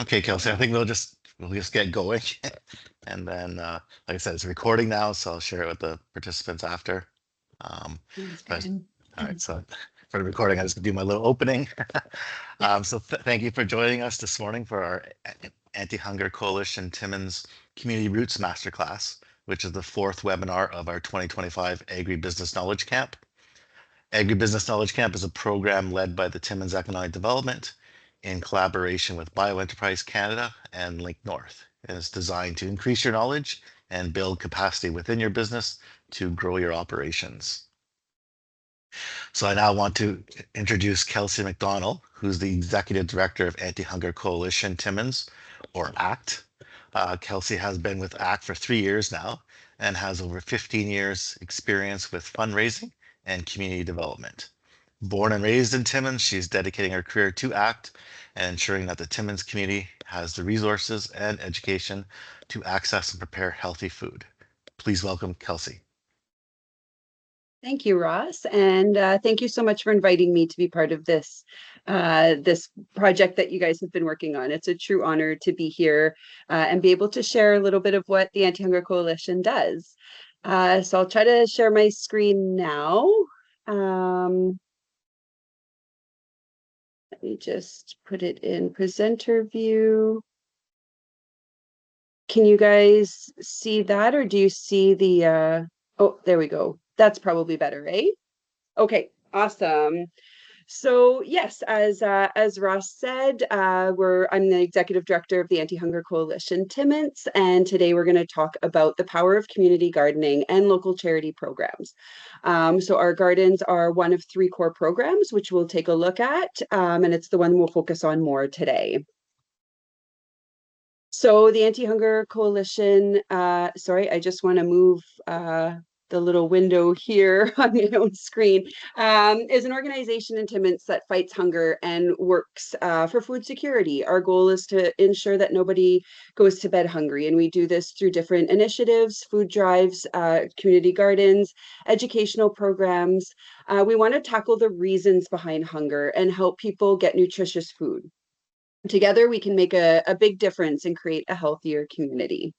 Okay, Kelsey, I think we'll just get going. And then like I said, it's recording now, so I'll share it with the participants after. Um, Sounds but good. all right, so for the recording, I just do my little opening. So thank you for joining us this morning for our Anti-Hunger Coalition Timmins Community Roots Masterclass, which is the fourth webinar of our 2025 Agribusiness Knowledge Camp. Agribusiness Knowledge Camp is a program led by the Timmins Economic Development in collaboration with BioEnterprise Canada and Link North. And it's designed to increase your knowledge and build capacity within your business to grow your operations. So I now want to introduce Kelsey MacDonnell, who's the Executive Director of Anti-Hunger Coalition Timmins, or ACT. Kelsey has been with ACT for 3 years now and has over 15 years experience with fundraising and community development. Born and raised in Timmins, she's dedicating her career to ACT and ensuring that the Timmins community has the resources and education to access and prepare healthy food. Please welcome Kelsey. Thank you, Ross, and thank you so much for inviting me to be part of this project that you guys have been working on. It's a true honor to be here and be able to share a little bit of what the Anti-Hunger Coalition does. So I'll try to share my screen now. Let me just put it in presenter view. Can you guys see that, or do you see the? Oh, there we go. That's probably better, eh? Okay, awesome. So yes, as Ross said, I'm the executive director of the Anti-Hunger Coalition Timmins, and today we're going to talk about the power of community gardening and local charity programs. So our gardens are one of three core programs, which we'll take a look at, and it's the one we'll focus on more today. So the Anti-Hunger Coalition, sorry, I just want to move the little window here on my own screen, is an organization in Timmins that fights hunger and works for food security. Our goal is to ensure that nobody goes to bed hungry, and we do this through different initiatives, food drives, community gardens, educational programs. We want to tackle the reasons behind hunger and help people get nutritious food. Together, we can make a big difference and create a healthier community.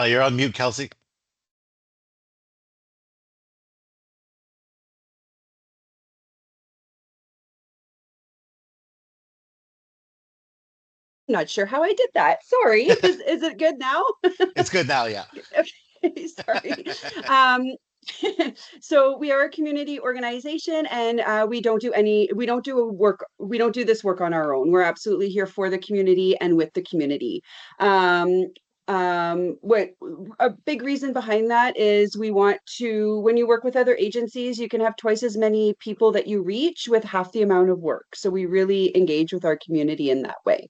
You're on mute, Kelsey. Not sure how I did that. Sorry. Is it good now? It's good now, yeah. Okay, sorry. Um, so we are a community organization, and we don't do this work on our own. We're absolutely here for the community and with the community. What a big reason behind that is we want to, when you work with other agencies, you can have twice as many people that you reach with half the amount of work. So we really engage with our community in that way.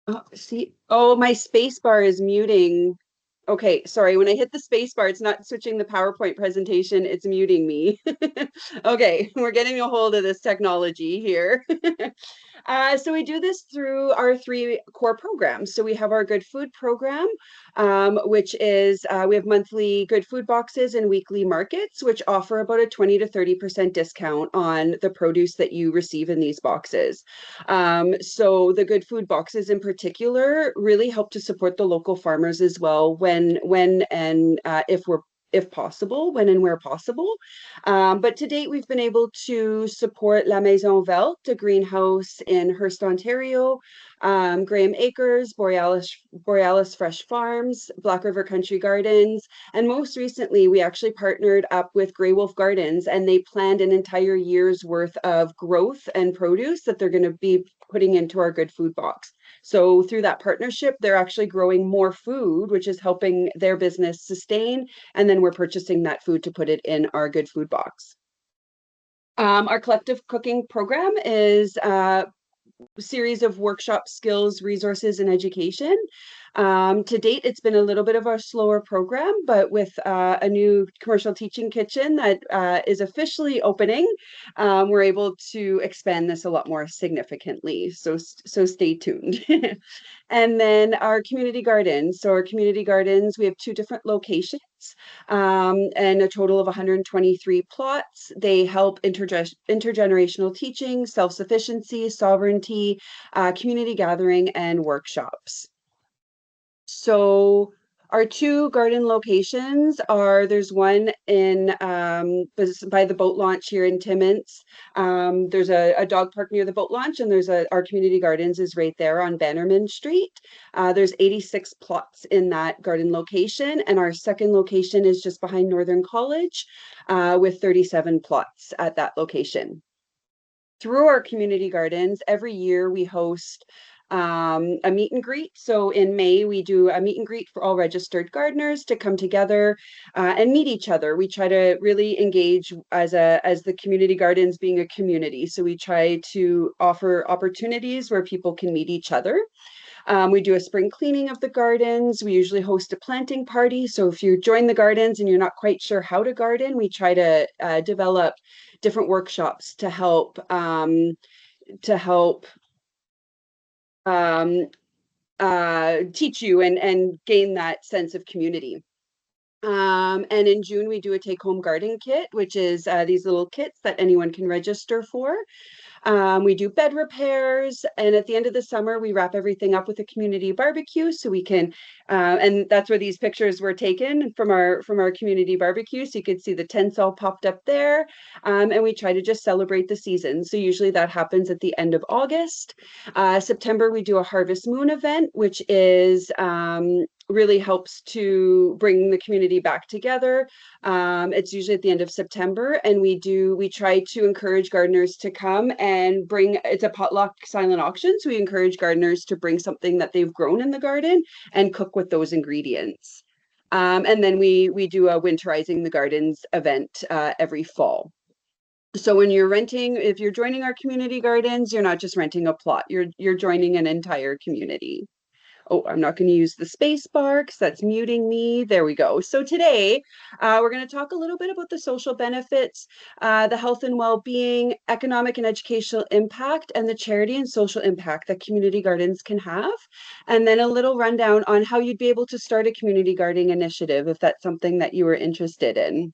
Oh, see, oh, my space bar is muting. Okay, sorry. When I hit the space bar, it's not switching the PowerPoint presentation, it's muting me. Okay, we're getting a hold of this technology here. So we do this through our three core programs. So we have our Good Food program, which is we have monthly good food boxes and weekly markets, which offer about a 20 to 30% discount on the produce that you receive in these boxes. So the good food boxes in particular really help to support the local farmers as well when and if possible, when and where possible. But to date, we've been able to support La Maison Verte, a greenhouse in Hearst, Ontario, Graham Acres, Borealis Fresh Farms, Black River Country Gardens, and most recently, we actually partnered up with Grey Wolf Gardens, and they planned an entire year's worth of growth and produce that they're going to be putting into our Good Food box. So through that partnership, they're actually growing more food, which is helping their business sustain. And then we're purchasing that food to put it in our Good Food box. Our collective cooking program is a series of workshop skills, resources, and education. To date, it's been a little bit of a slower program, but with a new commercial teaching kitchen that is officially opening, we're able to expand this a lot more significantly. So stay tuned. And then our community gardens. So our community gardens, we have two different locations and a total of 123 plots. They help intergenerational teaching, self-sufficiency, sovereignty, community gathering, and workshops. So our two garden locations are there's one in by the boat launch here in Timmins. There's a dog park near the boat launch, and there's our community gardens is right there on Bannerman Street. There's 86 plots in that garden location, and our second location is just behind Northern College with 37 plots at that location. Through our community gardens, every year we host a meet and greet. So in May, we do a meet and greet for all registered gardeners to come together and meet each other. We try to really engage as the community gardens being a community. So we try to offer opportunities where people can meet each other. We do a spring cleaning of the gardens. We usually host a planting party. So if you join the gardens and you're not quite sure how to garden, we try to develop different workshops to help to help um, teach you and gain that sense of community. And in June, we do a take-home garden kit, which is these little kits that anyone can register for. We do bed repairs, and at the end of the summer, we wrap everything up with a community barbecue, so we can, and that's where these pictures were taken from our community barbecue. So you could see the tents all popped up there, and we try to just celebrate the season. So usually that happens at the end of August. September, we do a Harvest Moon event, which is really helps to bring the community back together. It's usually at the end of September, and we try to encourage gardeners to come and bring, it's a potluck silent auction. So we encourage gardeners to bring something that they've grown in the garden and cook with those ingredients. And then we do a winterizing the gardens event every fall. So when you're renting, if you're joining our community gardens, you're not just renting a plot, you're joining an entire community. Oh, I'm not going to use the space bar because that's muting me. There we go. So today, we're going to talk a little bit about the social benefits, the health and well-being, economic and educational impact, and the charity and social impact that community gardens can have. And then a little rundown on how you'd be able to start a community gardening initiative if that's something that you were interested in.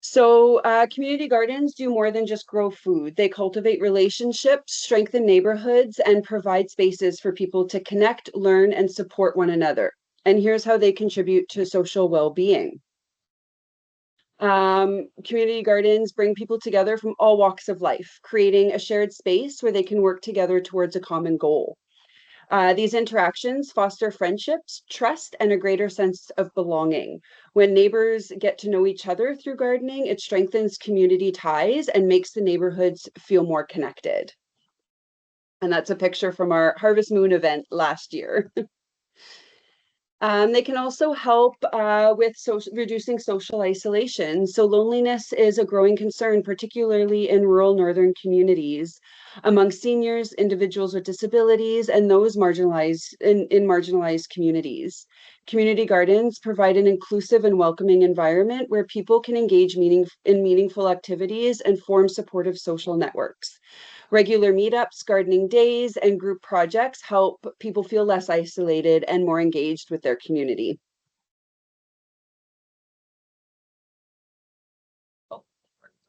So community gardens do more than just grow food. They cultivate relationships, strengthen neighborhoods, and provide spaces for people to connect, learn, and support one another. And here's how they contribute to social well-being. Community gardens bring people together from all walks of life, creating a shared space where they can work together towards a common goal. These interactions foster friendships, trust, and a greater sense of belonging. When neighbors get to know each other through gardening, it strengthens community ties and makes the neighborhoods feel more connected. And that's a picture from our Harvest Moon event last year. They can also help with reducing social isolation. So loneliness is a growing concern, particularly in rural northern communities, among seniors, individuals with disabilities, and those marginalized in marginalized communities. Community gardens provide an inclusive and welcoming environment where people can engage in meaningful activities and form supportive social networks. Regular meetups, gardening days, and group projects help people feel less isolated and more engaged with their community.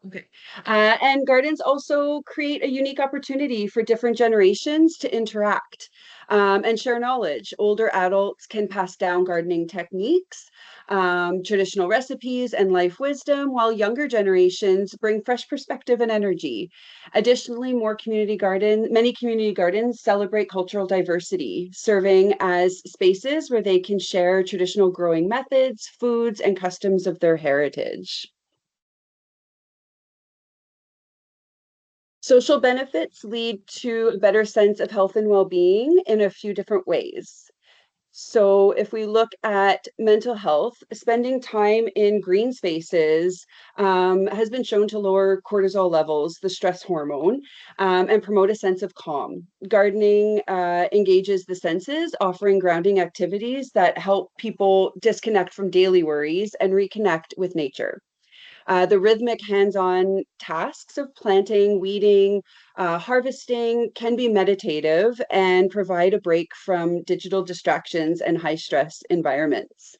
Okay. And gardens also create a unique opportunity for different generations to interact and share knowledge. Older adults can pass down gardening techniques, traditional recipes, and life wisdom, while younger generations bring fresh perspective and energy. Additionally, many community gardens celebrate cultural diversity, serving as spaces where they can share traditional growing methods, foods, and customs of their heritage. Social benefits lead to a better sense of health and well-being in a few different ways. So if we look at mental health, spending time in green spaces has been shown to lower cortisol levels, the stress hormone, and promote a sense of calm. Gardening engages the senses, offering grounding activities that help people disconnect from daily worries and reconnect with nature. The rhythmic hands-on tasks of planting, weeding, harvesting can be meditative and provide a break from digital distractions and high-stress environments.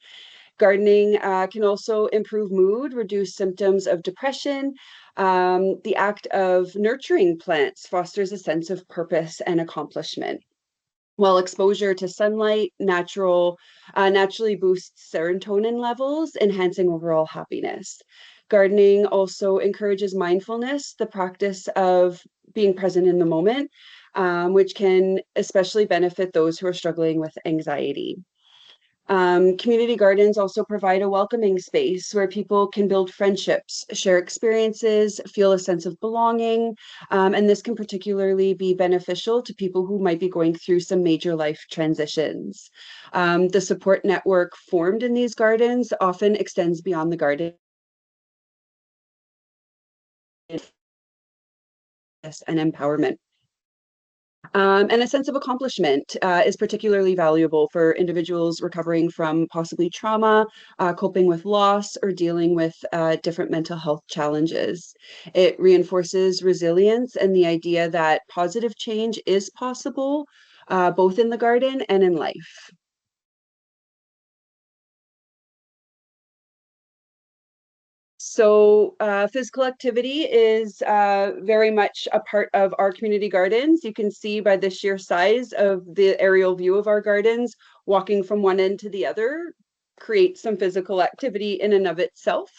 Gardening can also improve mood, reduce symptoms of depression. The act of nurturing plants fosters a sense of purpose and accomplishment. While exposure to sunlight naturally boosts serotonin levels, enhancing overall happiness. Gardening also encourages mindfulness, the practice of being present in the moment, which can especially benefit those who are struggling with anxiety. Community gardens also provide a welcoming space where people can build friendships, share experiences, feel a sense of belonging. And this can particularly be beneficial to people who might be going through some major life transitions. The support network formed in these gardens often extends beyond the garden and empowerment. And a sense of accomplishment is particularly valuable for individuals recovering from possibly trauma, coping with loss, or dealing with different mental health challenges. It reinforces resilience and the idea that positive change is possible, both in the garden and in life. So physical activity is very much a part of our community gardens. You can see by the sheer size of the aerial view of our gardens, walking from one end to the other creates some physical activity in and of itself.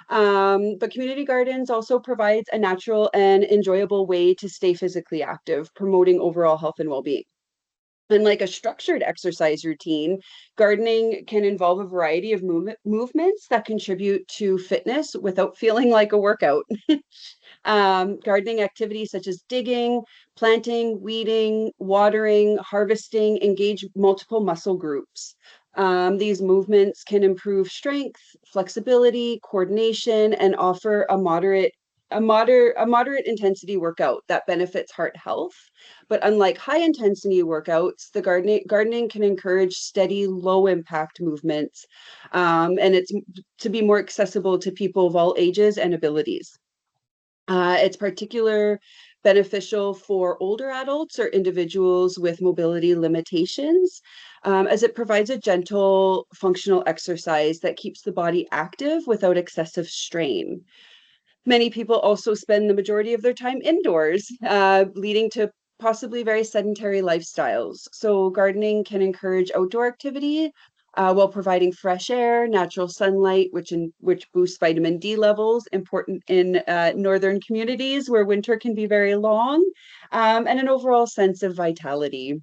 But community gardens also provides a natural and enjoyable way to stay physically active, promoting overall health and well-being. Unlike a structured exercise routine, gardening can involve a variety of movements that contribute to fitness without feeling like a workout. Gardening activities such as digging, planting, weeding, watering, harvesting engage multiple muscle groups. These movements can improve strength, flexibility, coordination, and offer a moderate intensity workout that benefits heart health. But unlike high intensity workouts, the gardening can encourage steady, low impact movements, and it's to be more accessible to people of all ages and abilities. It's particular beneficial for older adults or individuals with mobility limitations, as it provides a gentle functional exercise that keeps the body active without excessive strain. Many people also spend the majority of their time indoors, leading to possibly very sedentary lifestyles. So gardening can encourage outdoor activity while providing fresh air, natural sunlight, which boosts vitamin D levels, important in northern communities where winter can be very long, and an overall sense of vitality.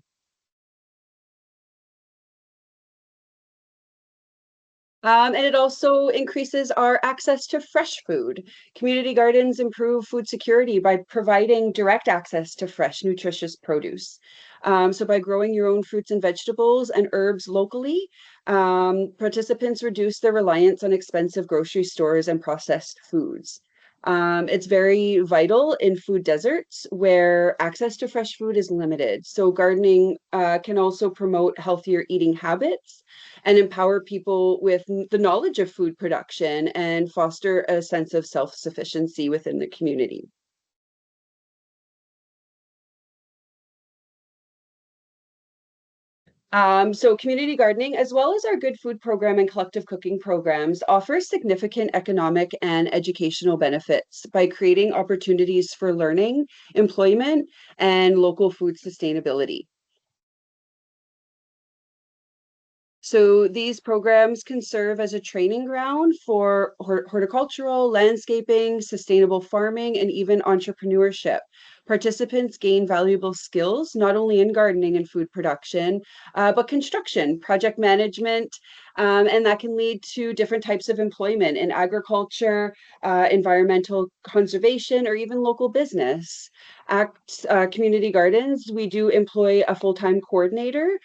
And it also increases our access to fresh food. Community gardens improve food security by providing direct access to fresh, nutritious produce. So, by growing your own fruits and vegetables and herbs locally, participants reduce their reliance on expensive grocery stores and processed foods. It's very vital in food deserts where access to fresh food is limited. So, gardening can also promote healthier eating habits and empower people with the knowledge of food production and foster a sense of self-sufficiency within the community. So community gardening, as well as our good food program and collective cooking programs, offers significant economic and educational benefits by creating opportunities for learning, employment, and local food sustainability. So these programs can serve as a training ground for horticultural, landscaping, sustainable farming, and even entrepreneurship, Participants gain valuable skills, not only in gardening and food production, but construction, project management, and that can lead to different types of employment in agriculture, environmental conservation, or even local business. At Community Gardens, we do employ a full-time coordinator,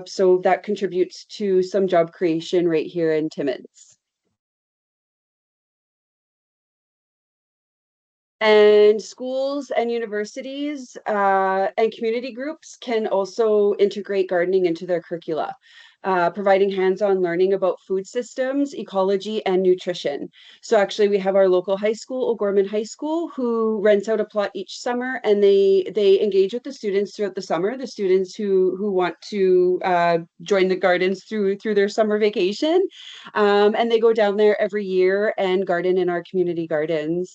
so that contributes to some job creation right here in Timmins. And schools and universities and community groups can also integrate gardening into their curricula, providing hands-on learning about food systems, ecology, and nutrition. So actually, we have our local high school, O'Gorman High School, who rents out a plot each summer, and they engage with the students throughout the summer. The students who want to join the gardens through their summer vacation, and they go down there every year and garden in our community gardens.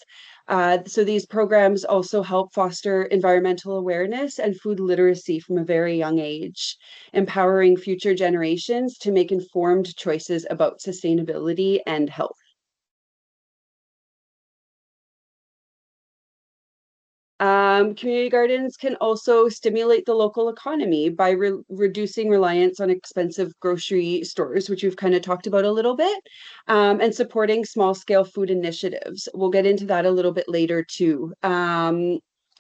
So these programs also help foster environmental awareness and food literacy from a very young age, empowering future generations to make informed choices about sustainability and health. Community gardens can also stimulate the local economy by reducing reliance on expensive grocery stores, which we've kind of talked about a little bit, and supporting small scale food initiatives. We'll get into that a little bit later too.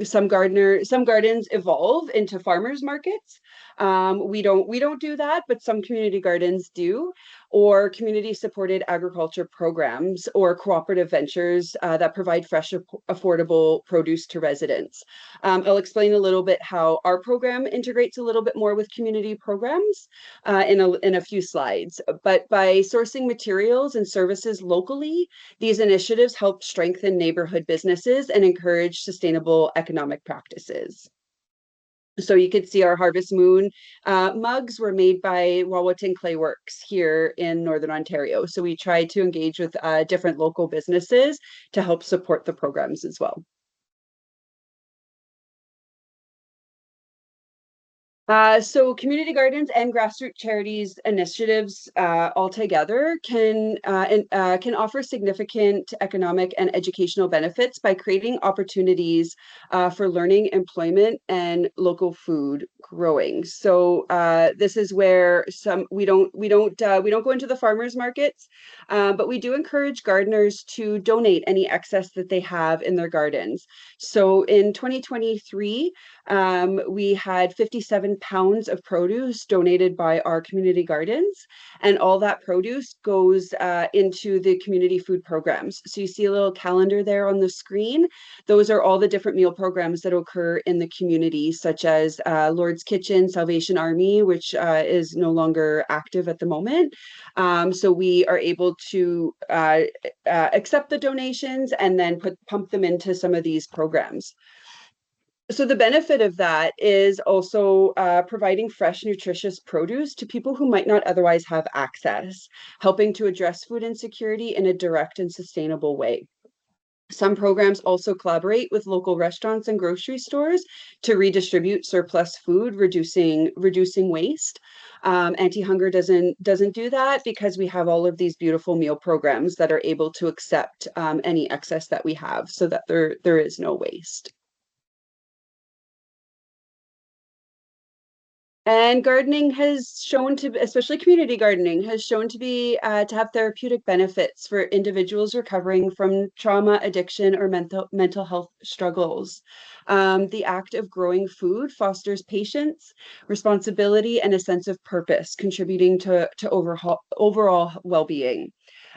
Some gardens evolve into farmers markets. We don't do that, but some community gardens do, or community supported agriculture programs or cooperative ventures that provide fresh, affordable produce to residents. I'll explain a little bit how our program integrates a little bit more with community programs in a few slides. But by sourcing materials and services locally, these initiatives help strengthen neighborhood businesses and encourage sustainable economic practices. So you could see our Harvest Moon mugs were made by Wahwetin Clay Works here in Northern Ontario. So we try to engage with different local businesses to help support the programs as well. So community gardens and grassroots charities initiatives altogether can offer significant economic and educational benefits by creating opportunities for learning, employment, and local food growing. So this is where we don't go into the farmers markets, but we do encourage gardeners to donate any excess that they have in their gardens. So in 2023. We had 57 pounds of produce donated by our community gardens, and all that produce goes into the community food programs. So you see a little calendar there on the screen. Those are all the different meal programs that occur in the community, such as Lord's Kitchen, Salvation Army, which is no longer active at the moment. So we are able to accept the donations and then pump them into some of these programs. So the benefit of that is also providing fresh, nutritious produce to people who might not otherwise have access, helping to address food insecurity in a direct and sustainable way. Some programs also collaborate with local restaurants and grocery stores to redistribute surplus food, reducing waste. Anti-Hunger doesn't do that because we have all of these beautiful meal programs that are able to accept any excess that we have, so that there is no waste. And gardening has shown to, especially community gardening, has shown to be to have therapeutic benefits for individuals recovering from trauma, addiction, or mental health struggles. The act of growing food fosters patience, responsibility, and a sense of purpose, contributing to overall well-being.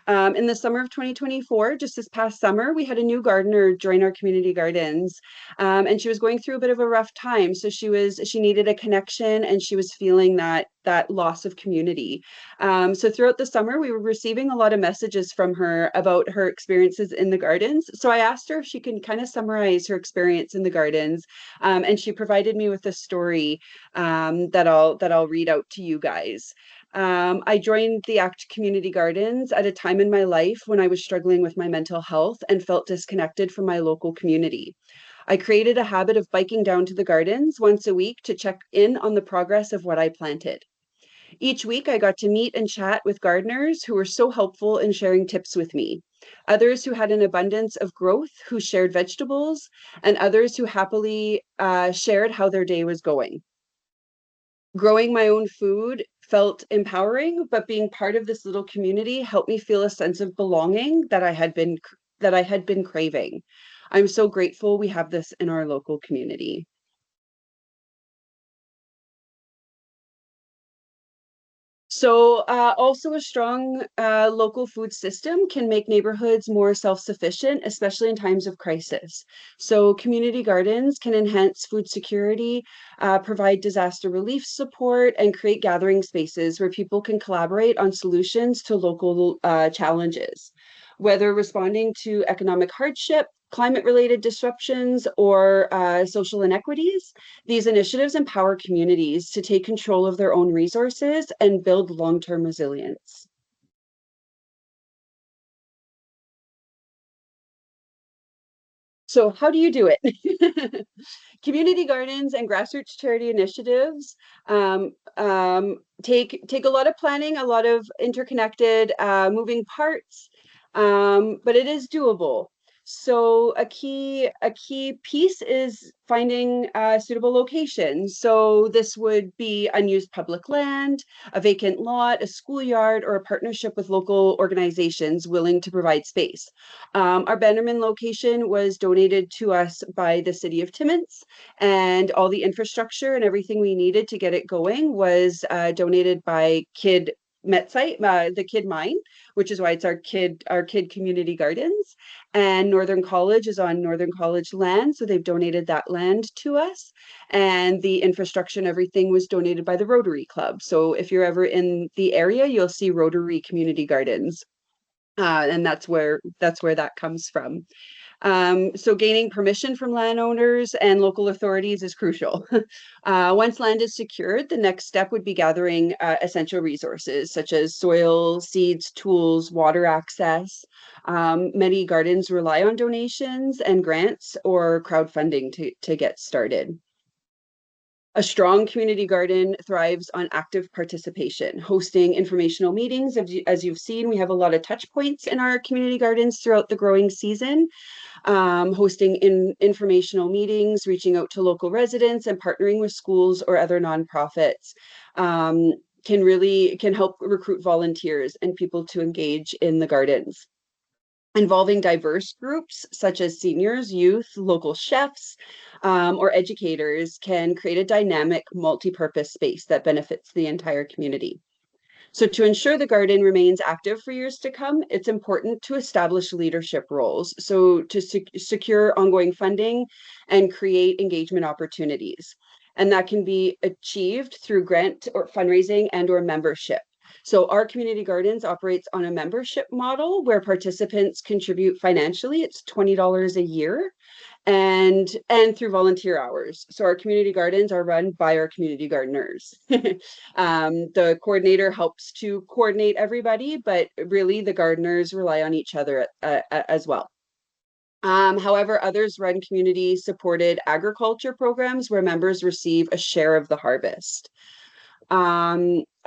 In the summer of 2024, just this past summer, we had a new gardener join our community gardens, and she was going through a bit of a rough time. So she needed a connection, and she was feeling that loss of community. So throughout the summer, we were receiving a lot of messages from her about her experiences in the gardens. So I asked her if she can kind of summarize her experience in the gardens, and she provided me with a story that I'll read out to you guys. I joined the ACT Community Gardens at a time in my life when I was struggling with my mental health and felt disconnected from my local community. I created a habit of biking down to the gardens once a week to check in on the progress of what I planted. Each week, I got to meet and chat with gardeners who were so helpful in sharing tips with me. Others who had an abundance of growth, who shared vegetables, and others who happily shared how their day was going. Growing my own food felt empowering, but being part of this little community helped me feel a sense of belonging that I had been craving. I'm so grateful we have this in our local community. So also a strong local food system can make neighborhoods more self-sufficient, especially in times of crisis. So community gardens can enhance food security, provide disaster relief support, and create gathering spaces where people can collaborate on solutions to local challenges. Whether responding to economic hardship, climate-related disruptions, or social inequities, these initiatives empower communities to take control of their own resources and build long-term resilience. So how do you do it? Community gardens and grassroots charity initiatives take a lot of planning, a lot of interconnected moving parts, but it is doable. So a key piece is finding a suitable location. So this would be unused public land, a vacant lot, a schoolyard, or a partnership with local organizations willing to provide space. Our Bannerman location was donated to us by the city of Timmins, and all the infrastructure and everything we needed to get it going was donated by Kid Metzite, the Kid Mine, which is why it's our kid community gardens. And Northern College is on Northern College land, so they've donated that land to us. And the infrastructure and everything was donated by the Rotary Club. So if you're ever in the area, you'll see Rotary Community Gardens. And that's where that comes from. So gaining permission from landowners and local authorities is crucial. Once land is secured, the next step would be gathering essential resources such as soil, seeds, tools, water access. Many gardens rely on donations and grants or crowdfunding to get started. A strong community garden thrives on active participation, hosting informational meetings. As you've seen, we have a lot of touch points in our community gardens throughout the growing season, hosting informational meetings, reaching out to local residents, and partnering with schools or other nonprofits. Can help recruit volunteers and people to engage in the gardens. Involving diverse groups such as seniors, youth, local chefs, or educators can create a dynamic multi-purpose space that benefits the entire community. So to ensure the garden remains active for years to come, it's important to establish leadership roles. So to secure ongoing funding and create engagement opportunities. And that can be achieved through grant or fundraising and or membership. So our community gardens operates on a membership model where participants contribute financially. It's $20 a year and through volunteer hours. So our community gardens are run by our community gardeners. The coordinator helps to coordinate everybody, but really the gardeners rely on each other as well. However, others run community supported agriculture programs where members receive a share of the harvest.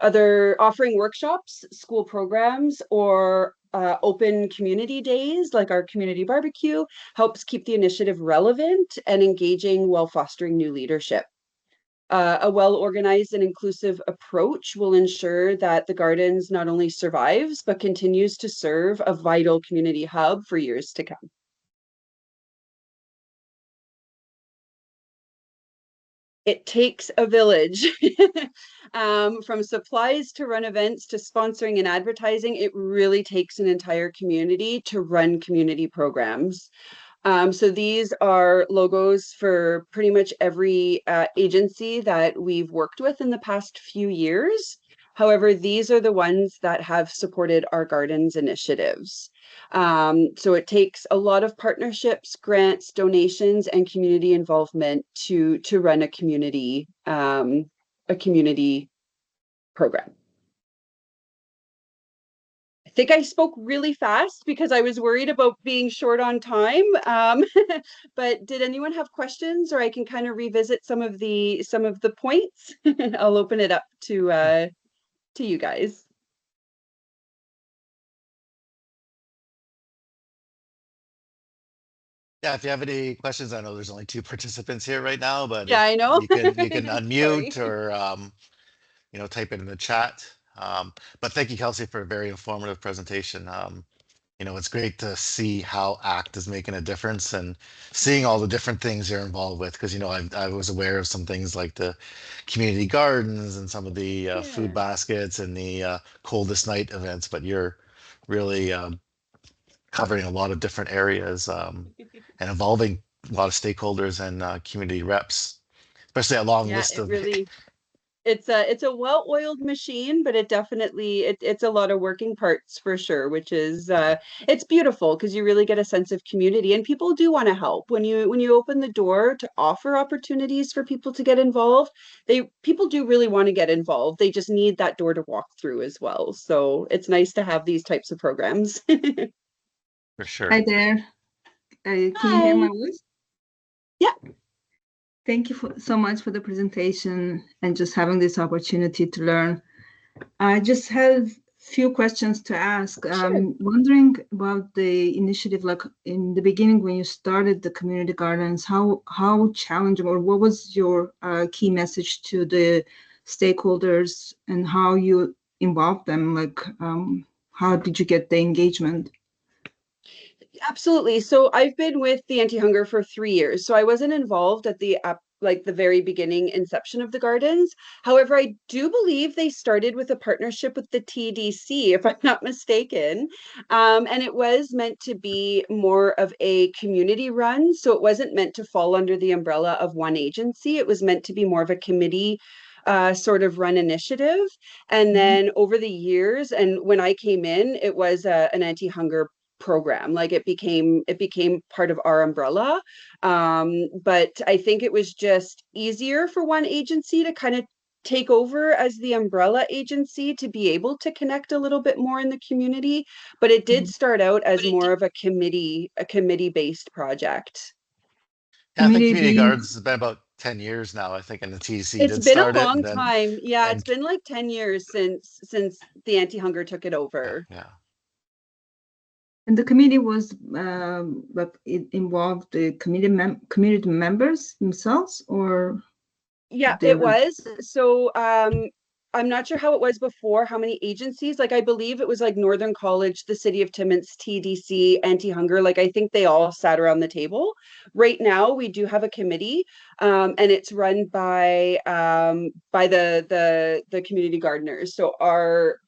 Other offering workshops, school programs, or open community days like our community barbecue helps keep the initiative relevant and engaging while fostering new leadership. A well-organized and inclusive approach will ensure that the gardens not only survives, but continues to serve a vital community hub for years to come. It takes a village. From supplies to run events to sponsoring and advertising, it really takes an entire community to run community programs. So these are logos for pretty much every agency that we've worked with in the past few years. However, these are the ones that have supported our gardens initiatives. So it takes a lot of partnerships, grants, donations, and community involvement to run a community program. I think I spoke really fast because I was worried about being short on time. But did anyone have questions, or I can kind of revisit some of the points? I'll open it up to to you guys. Yeah, if you have any questions, I know there's only two participants here right now, but Yeah, if I know. you can Sorry. unmute or type it in the chat. But thank you, Kelsey, for a very informative presentation. It's great to see how ACT is making a difference and seeing all the different things you're involved with. Because I was aware of some things like the community gardens and some of the food Yeah. baskets and the coldest night events, but you're really covering a lot of different areas and involving a lot of stakeholders and community reps, especially a long Yeah, list it of. really it's a well-oiled machine, but it definitely it's a lot of working parts for sure, which is it's beautiful because you really get a sense of community and people do want to help. When you open the door to offer opportunities for people to get involved, people do really want to get involved. They just need that door to walk through as well. So it's nice to have these types of programs. For sure. Hi there. Can you hear my Hi. voice? Yeah. Thank you so much for the presentation and just having this opportunity to learn. I just have a few questions to ask. Sure. I'm wondering about the initiative, like in the beginning when you started the community gardens, how challenging or what was your key message to the stakeholders and how you involved them? Like, how did you get the engagement? Absolutely. So I've been with the Anti-Hunger for 3 years. So I wasn't involved at the like the very beginning inception of the gardens. However, I do believe they started with a partnership with the TDC, if I'm not mistaken. And it was meant to be more of a community run. So it wasn't meant to fall under the umbrella of one agency. It was meant to be more of a committee sort of run initiative. And Mhm. then over the years, and when I came in, it was an anti-hunger program. Like it became part of our umbrella. But I think it was just easier for one agency to kind of take over as the umbrella agency to be able to connect a little bit more in the community. But it did Mhm. start out as more of a committee based project. Yeah, I think Community community being gardens has been about 10 years now, I think, and the TDC It's did been a start it, long time. Yeah, it's and been like 10 years since the anti-hunger took it yeah, over. yeah. And the committee was, but it involved the community members themselves, or Yeah, they it were. was. So I'm not sure how it was before, how many agencies. Like I believe it was like Northern College, the City of Timmins, TDC, Anti-Hunger. Like I think they all sat around the table. Right now we do have a committee, and it's run by the community gardeners. So our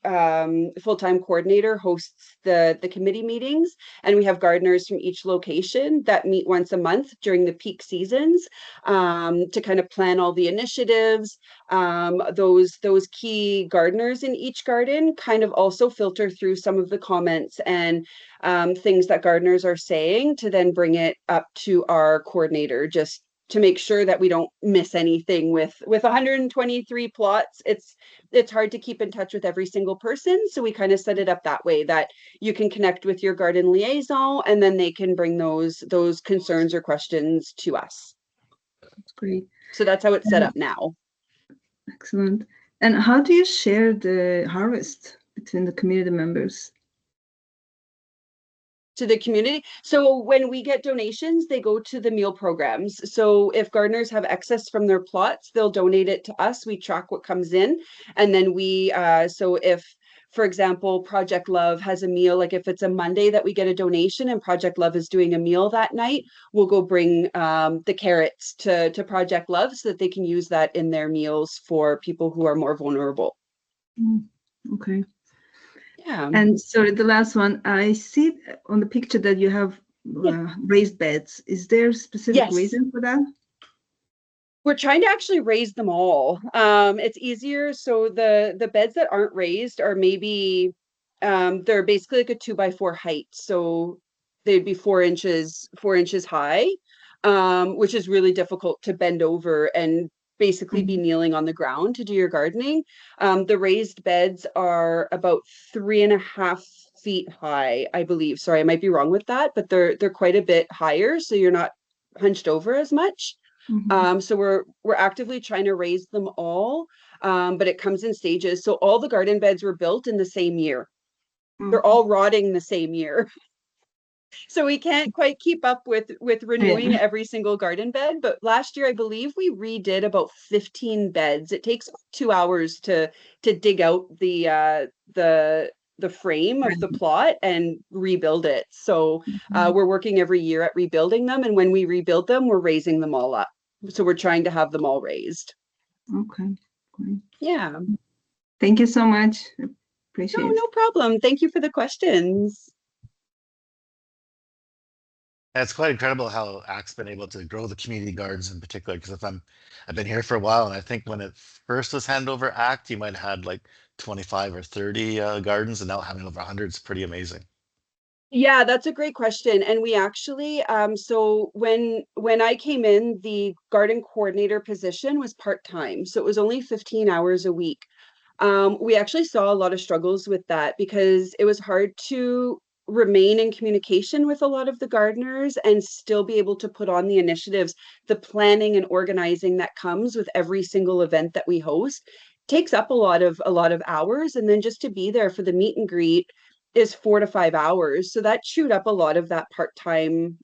full-time coordinator hosts the committee meetings, and we have gardeners from each location that meet once a month during the peak seasons to kind of plan all the initiatives. Those key gardeners in each garden kind of also filter through some of the comments and things that gardeners are saying to then bring it up to our coordinator just to make sure that we don't miss anything with 123 plots. It's hard to keep in touch with every single person, so we kind of set it up that way that you can connect with your garden liaison and then they can bring those concerns or questions to us. That's great. So that's how it's set Uh, up now. Excellent. And how do you share the harvest between the community members? To the community. So when we get donations, they go to the meal programs. So if gardeners have excess from their plots, they'll donate it to us. We track what comes in. And then so if, for example, Project Love has a meal, like if it's a Monday that we get a donation and Project Love is doing a meal that night, we'll go bring the carrots to Project Love so that they can use that in their meals for people who are more vulnerable. Okay. Yeah. And sorry, the last one. I see on the picture that you have Yeah. raised beds. Is there a specific Yes. reason for that? We're trying to actually raise them all. It's easier. So the beds that aren't raised are maybe they're basically like a 2x4 height. So they'd be 4 inches high, which is really difficult to bend over and basically be Mhm. kneeling on the ground to do your gardening. The raised beds are about 3.5 feet high, I believe. Sorry, I might be wrong with that, but they're quite a bit higher, so you're not hunched over as much. Mhm. So we're actively trying to raise them all, but it comes in stages. So all the garden beds were built in the same year. They're Okay. all rotting the same year. So we can't quite keep up with renewing Yeah. every single garden bed. But last year, I believe we redid about 15 beds. It takes 2 hours to dig out the frame of the Right. plot and rebuild it. So Mhm. we're working every year at rebuilding them, and when we rebuild them, we're raising them all up. So we're trying to have them all raised. Okay. Great. Yeah. Thank you so much. No, Appreciate it. no problem. Thank you for the questions. And it's quite incredible how ACT's been able to grow the community gardens in particular. Because I've been here for a while, and I think when it first was handed over ACT, you might have had like 25 or 30 gardens, and now having over 100 is pretty amazing. Yeah, that's a great question. And we actually, so when I came in, the garden coordinator position was part-time. So it was only 15 hours a week. We actually saw a lot of struggles with that because it was hard to remain in communication with a lot of the gardeners and still be able to put on the initiatives. The planning and organizing that comes with every single event that we host takes up a lot of hours. And then just to be there for the meet and greet is 4 to 5 hours. So that chewed up a lot of that part-time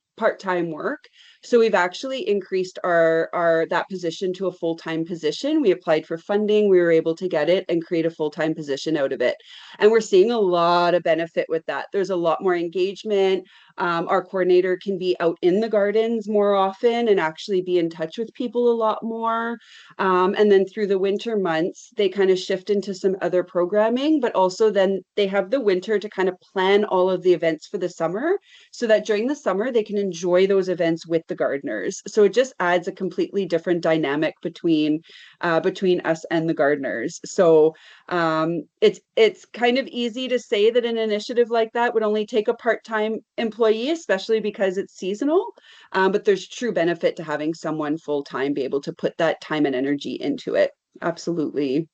work. So we've actually increased our that position to a full-time position. We applied for funding, we were able to get it and create a full-time position out of it. And we're seeing a lot of benefit with that. There's a lot more engagement. Our coordinator can be out in the gardens more often and actually be in touch with people a lot more. And then through the winter months, they kind of shift into some other programming, but also then they have the winter to kind of plan all of the events for the summer so that during the summer they can enjoy those events with the gardeners. So it just adds a completely different dynamic between us and the gardeners. So it's kind of easy to say that an initiative like that would only take a part-time employee, especially because it's seasonal. But there's true benefit to having someone full-time be able to put that time and energy into it. Absolutely.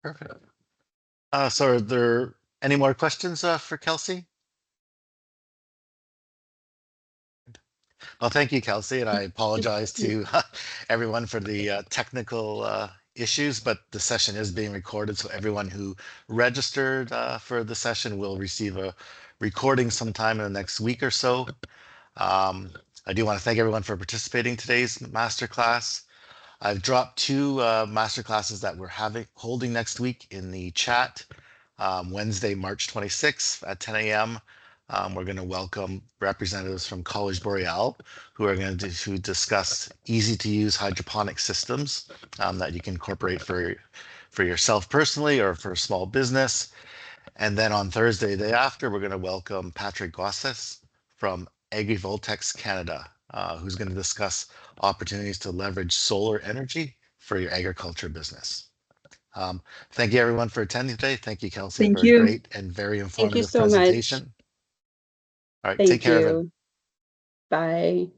Perfect. So are there any more questions for Kelsey? Well, thank you, Kelsey, and I apologize to everyone for the technical issues, but the session is being recorded, so everyone who registered for the session will receive a recording sometime in the next week or so. I do want to thank everyone for participating in today's masterclass. I've dropped two master classes that we're holding next week in the chat. Wednesday, March 26th at 10 a.m. We're going to welcome representatives from College Boreal who are going to discuss easy to use hydroponic systems that you can incorporate for yourself personally or for a small business. And then on Thursday, the day after, we're going to welcome Patrick Gosses from AgriVoltex Canada, who's going to discuss opportunities to leverage solar energy for your agriculture business. Thank you everyone for attending today. Thank you, Kelsey, Thank for a you. great and very Thank you informative so much. presentation. All right, take Thank care, everyone. you. Bye.